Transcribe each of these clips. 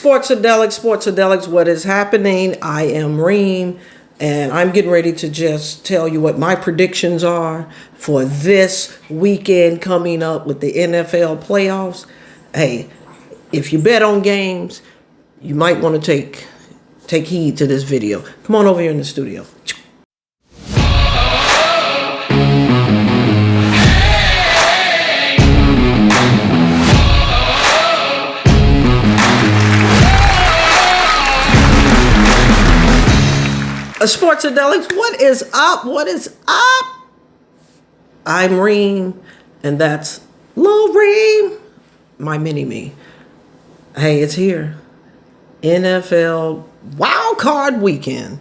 Sports-A-Delic, what is happening? I am Reem, and I'm getting ready to just tell you what my predictions are for this weekend coming up with the NFL playoffs. Hey, if you bet on games, you might want to take heed to this video. Come on over here in the studio. Sports-A-Delic, what is up? What is up? I'm Reem, and that's Lil Reem, my mini-me. Hey, it's here. NFL Wildcard weekend.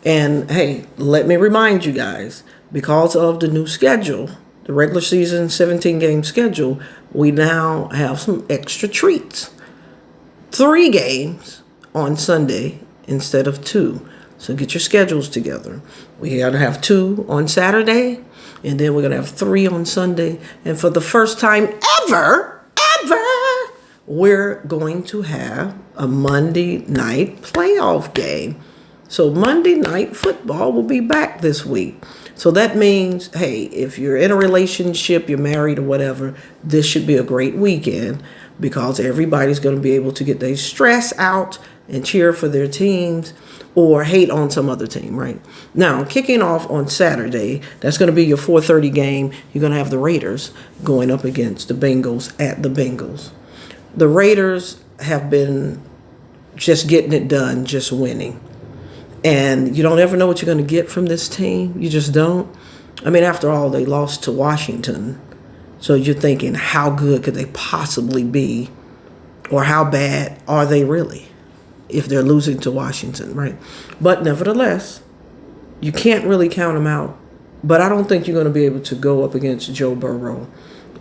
And hey, let me remind you guys, because of the new schedule, the regular season 17-game schedule, we now have some extra treats. 3 games on Sunday instead of 2. So get your schedules together. We got to have 2 on Saturday, and then we're going to have 3 on Sunday. And for the first time ever, we're going to have a Monday night playoff game. So Monday night football will be back this week. So that means, hey, if you're in a relationship, you're married or whatever, this should be a great weekend because everybody's going to be able to get their stress out and cheer for their teams or hate on some other team, right? Now, kicking off on Saturday, that's going to be your 4:30 game. You're going to have the Raiders going up against the Bengals at the Bengals. The Raiders have been just getting it done, just winning. And you don't ever know what you're going to get from this team. You just don't. I mean, after all, they lost to Washington. So you're thinking, how good could they possibly be? Or how bad are they really if they're losing to Washington, right? But nevertheless, you can't really count them out. But I don't think you're going to be able to go up against Joe Burrow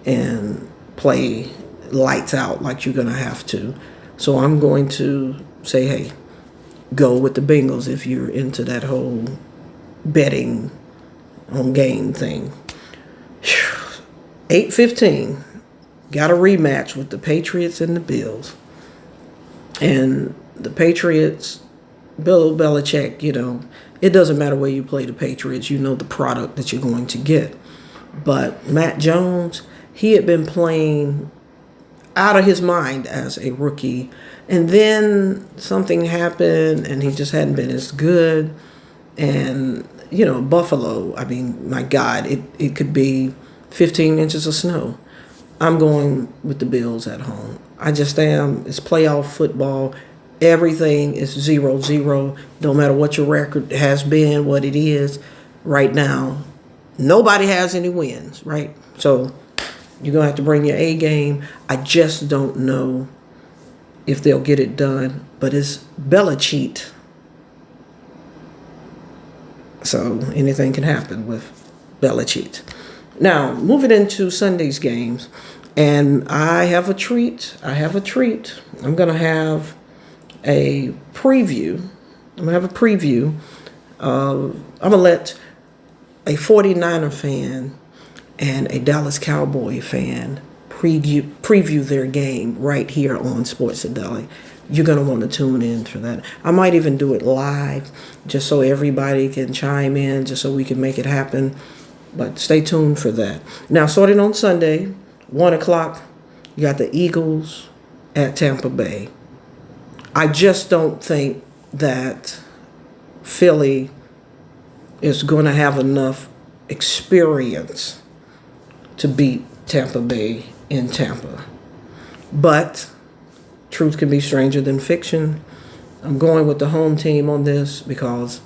and play lights out like you're going to have to. So I'm going to say, hey, go with the Bengals if you're into that whole betting on game thing. 8:15, got a rematch with the Patriots and the Bills. And the Patriots, Bill Belichick, it doesn't matter where you play the Patriots, you know the product that you're going to get. But Matt Jones, he had been playing out of his mind as a rookie. And then something happened and he just hadn't been as good. And, Buffalo, I mean, my God, it could be 15 inches of snow. I'm going with the Bills at home. I just am. It's playoff football. Everything is 0-0. No matter what your record has been, what it is right now, nobody has any wins, right? So you're going to have to bring your A game. I just don't know if they'll get it done, but it's Belichick. So anything can happen with Belichick. Now, moving into Sunday's games, and I have a treat. I'm going to have a preview. I'm going to let a 49er fan and a Dallas Cowboy fan preview their game right here on Sports-A-Delic. You're going to want to tune in for that. I might even do it live just so everybody can chime in, just so we can make it happen. But stay tuned for that. Now, starting on Sunday, 1 o'clock, you got the Eagles at Tampa Bay. I just don't think that Philly is going to have enough experience to beat Tampa Bay in Tampa. But truth can be stranger than fiction. I'm going with the home team on this because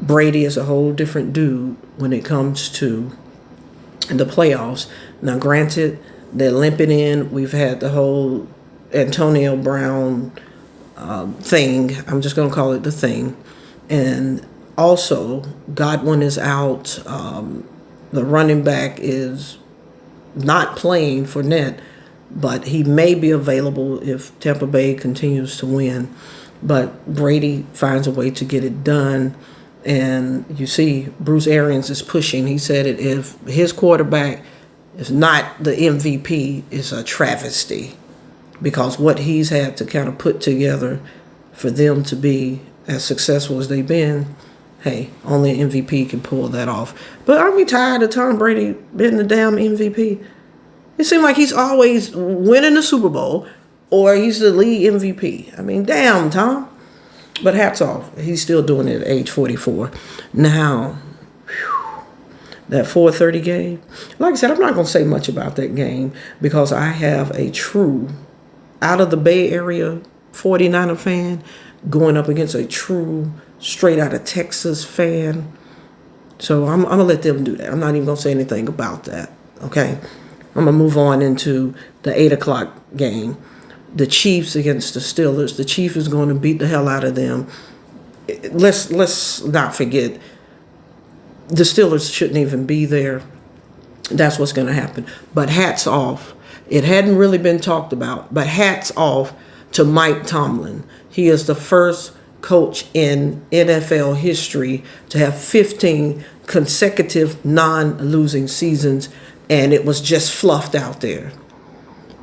Brady is a whole different dude when it comes to the playoffs. Now, granted, they're limping in. We've had the whole Antonio Brown thing. I'm just going to call it the thing. And also, Godwin is out. The running back is not playing for Fournette, but he may be available if Tampa Bay continues to win. But Brady finds a way to get it done. And you see, Bruce Arians is pushing. He said it, if his quarterback is not the MVP, it's a travesty. because what he's had to kind of put together for them to be as successful as they've been, hey, only an MVP can pull that off. But aren't we tired of Tom Brady being the damn MVP? It seems like he's always winning the Super Bowl or he's the league MVP. I mean, damn, Tom. But hats off. He's still doing it at age 44. Now, that 4:30 game, like I said, I'm not going to say much about that game because I have a true, out of the Bay Area 49er fan going up against a true, straight out of Texas fan. So I'm going to let them do that. I'm not even going to say anything about that, okay? I'm going to move on into the 8 o'clock game. The Chiefs against the Steelers. The Chiefs is going to beat the hell out of them. Let's not forget, the Steelers shouldn't even be there. That's what's going to happen. But hats off. It hadn't really been talked about, but hats off to Mike Tomlin. He is the first coach in NFL history to have 15 consecutive non-losing seasons, and it was just fluffed out there.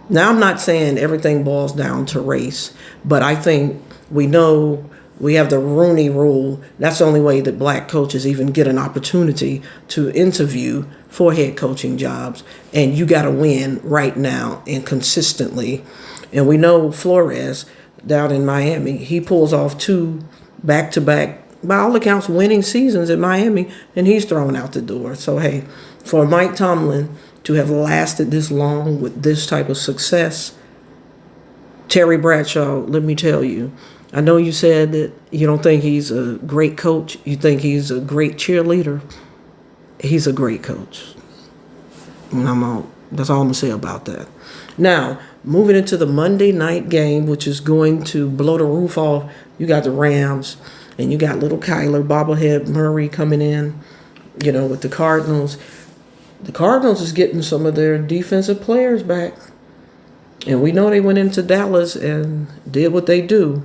Now, I'm not saying everything boils down to race, but I think we know we have the Rooney Rule. That's the only way that black coaches even get an opportunity to interview for head coaching jobs. And you got to win right now and consistently. And we know Flores down in Miami, he pulls off 2 back-to-back, by all accounts, winning seasons in Miami, and he's thrown out the door. So, hey, for Mike Tomlin to have lasted this long with this type of success, Terry Bradshaw, let me tell you, I know you said that you don't think he's a great coach. You think he's a great cheerleader. He's a great coach. And that's all I'm going to say about that. Now, moving into the Monday night game, which is going to blow the roof off, you got the Rams, and you got little Kyler, bobblehead Murray coming in, with the Cardinals. The Cardinals is getting some of their defensive players back. And we know they went into Dallas and did what they do.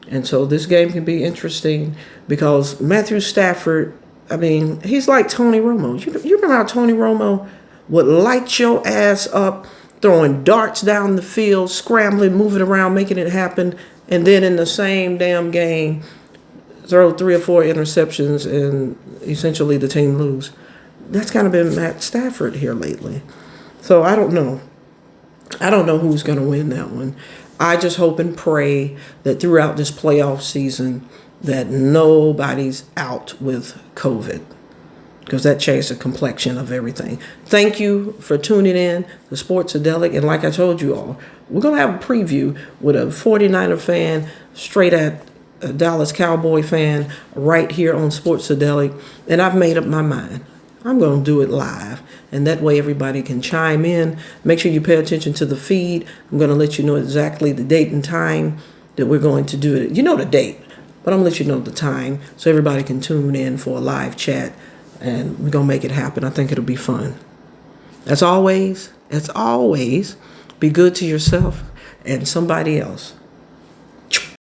And so this game can be interesting because Matthew Stafford, he's like Tony Romo. You remember how Tony Romo would light your ass up, throwing darts down the field, scrambling, moving around, making it happen, and then in the same damn game, throw 3 or 4 interceptions and essentially the team lose. That's kind of been Matt Stafford here lately. So I don't know. I don't know who's going to win that one. I just hope and pray that throughout this playoff season that nobody's out with COVID, because that changed the complexion of everything. Thank you for tuning in to Sports-A-Delic. And like I told you all, we're going to have a preview with a 49er fan, straight at a Dallas Cowboy fan, right here on Sports-A-Delic. And I've made up my mind. I'm going to do it live. And that way everybody can chime in. Make sure you pay attention to the feed. I'm going to let you know exactly the date and time that we're going to do it. You know the date, but I'm going to let you know the time so everybody can tune in for a live chat. And we're going to make it happen. I think it'll be fun. As always, be good to yourself and somebody else.